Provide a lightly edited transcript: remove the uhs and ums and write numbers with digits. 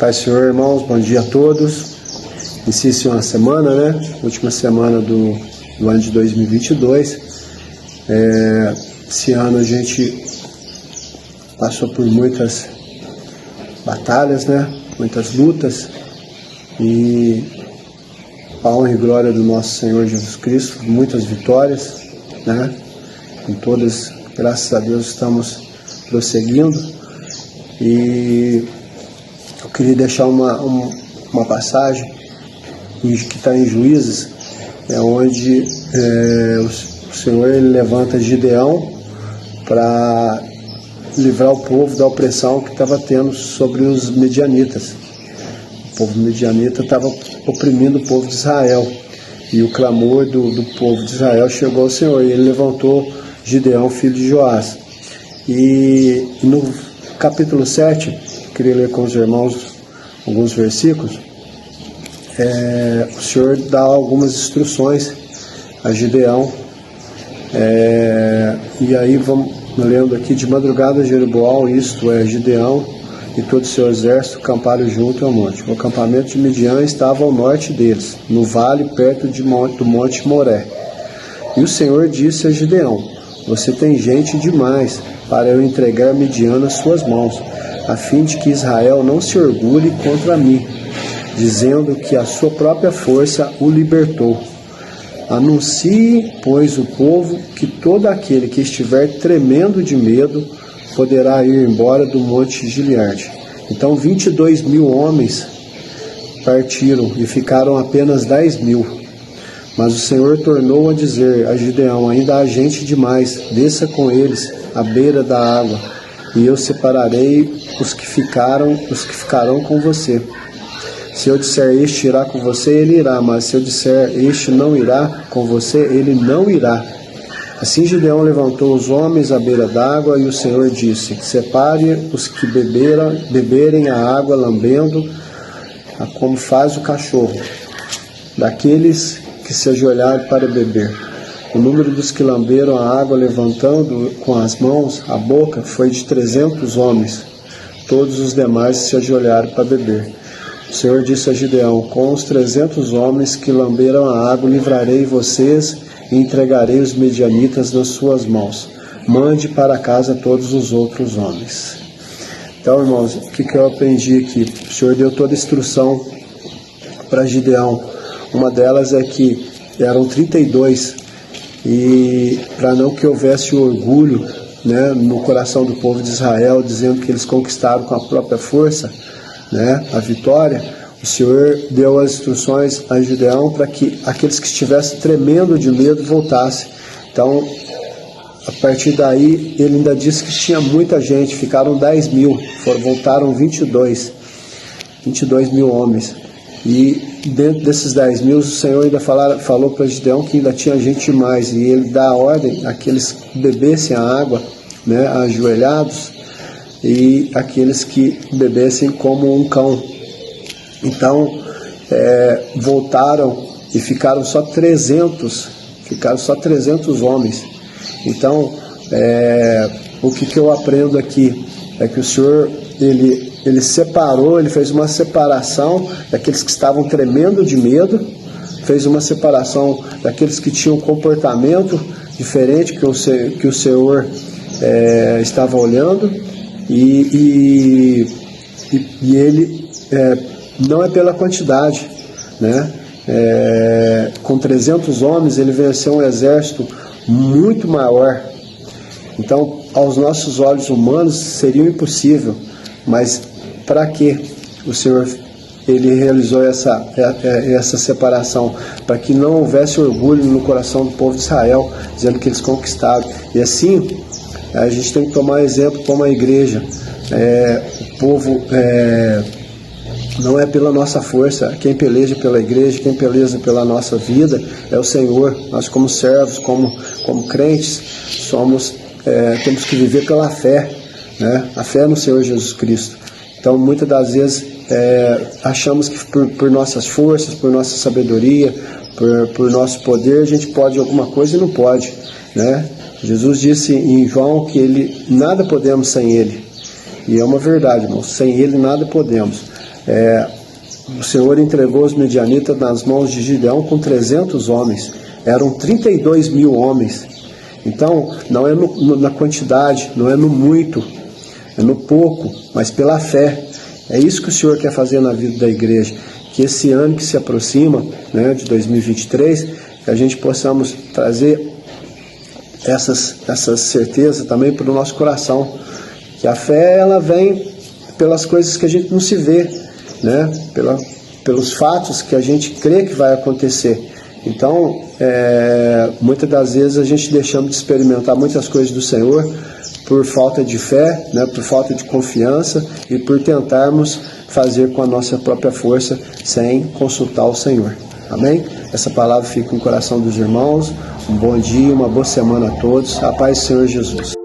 Paz, Senhor, irmãos, bom dia a todos. Inicia-se uma semana, né? Última semana do ano de 2022. Esse ano a gente passou por muitas batalhas, né? Muitas lutas. E a honra e glória do nosso Senhor Jesus Cristo, muitas vitórias, né? Em todas, graças a Deus, estamos prosseguindo. E eu queria deixar uma passagem que está em Juízes, onde o Senhor ele levanta Gideão para livrar o povo da opressão que estava tendo sobre os medianitas. O povo medianita estava oprimindo o povo de Israel, e o clamor do povo de Israel chegou ao Senhor, e ele levantou Gideão, filho de Joás. E no capítulo 7, queria ler com os irmãos alguns versículos. O Senhor dá algumas instruções a Gideão, e aí vamos lendo aqui: de madrugada Jeroboão, isto é, Gideão e todo o seu exército acamparam junto ao monte. O acampamento de Midian estava ao norte deles, no vale perto do monte Moré. E o Senhor disse a Gideão: você tem gente demais para eu entregar Midian nas suas mãos, a fim de que Israel não se orgulhe contra mim, dizendo que a sua própria força o libertou. Anuncie, pois, o povo que todo aquele que estiver tremendo de medo poderá ir embora do monte Gileade. Então 22.000 homens partiram e ficaram apenas 10.000. Mas o Senhor tornou a dizer a Gideão: ainda há gente demais, desça com eles à beira da água, e eu separarei os que ficarão com você. Se eu disser este irá com você, ele irá, mas se eu disser este não irá com você, ele não irá. Assim Gideão levantou os homens à beira d'água, e o Senhor disse: separe os que beberem a água lambendo, como faz o cachorro, daqueles que se ajoelharem para beber. O número dos que lamberam a água levantando com as mãos a boca foi de 300 homens. Todos os demais se ajoelharam para beber. O Senhor disse a Gideão: com os 300 homens que lamberam a água livrarei vocês e entregarei os medianitas nas suas mãos. Mande para casa todos os outros homens. Então, irmãos, o que eu aprendi aqui? O Senhor deu toda a instrução para Gideão. Uma delas é que eram 32, e para não que houvesse orgulho, né, no coração do povo de Israel, dizendo que eles conquistaram com a própria força, né, a vitória, o Senhor deu as instruções a Gideão para que aqueles que estivessem tremendo de medo voltassem. Então, a partir daí, ele ainda disse que tinha muita gente, ficaram 10.000, voltaram 22.000 homens. E dentro desses 10.000, o Senhor ainda falou para Gideão que ainda tinha gente demais, e ele dá a ordem àqueles que bebessem a água, né, ajoelhados, e aqueles que bebessem como um cão. Então, voltaram e ficaram só 300 homens. Então, o que eu aprendo aqui é que o Senhor, ele separou, ele fez uma separação daqueles que estavam tremendo de medo, fez uma separação daqueles que tinham um comportamento diferente que o Senhor estava olhando, e ele não é pela quantidade, né? Com 300 homens ele venceu um exército muito maior. Então, aos nossos olhos humanos seria impossível, mas para que o Senhor ele realizou essa separação? Para que não houvesse orgulho no coração do povo de Israel, dizendo que eles conquistaram. E assim, a gente tem que tomar exemplo como a igreja. O povo não é pela nossa força. Quem peleja pela igreja, quem peleja pela nossa vida é o Senhor. Nós, como servos, como crentes, temos que viver pela fé, né? A fé no Senhor Jesus Cristo. Então, muitas das vezes achamos que por nossas forças, por nossa sabedoria, por nosso poder, a gente pode alguma coisa e não pode, né? Jesus disse em João que nada podemos sem Ele. E é uma verdade, irmão. Sem Ele nada podemos. O Senhor entregou os midianitas nas mãos de Gideão com 300 homens. Eram 32 mil homens. Então, não é na quantidade, não é no muito, é no pouco, mas pela fé. É isso que o Senhor quer fazer na vida da igreja. Que esse ano que se aproxima, né, de 2023, que a gente possamos trazer essas certezas também para o nosso coração. Que a fé, ela vem pelas coisas que a gente não se vê, né? Pelos fatos que a gente crê que vai acontecer. Então, muitas das vezes a gente deixamos de experimentar muitas coisas do Senhor por falta de fé, né? Por falta de confiança e por tentarmos fazer com a nossa própria força sem consultar o Senhor. Amém? Essa palavra fica no coração dos irmãos. Um bom dia, uma boa semana a todos. A paz do Senhor Jesus.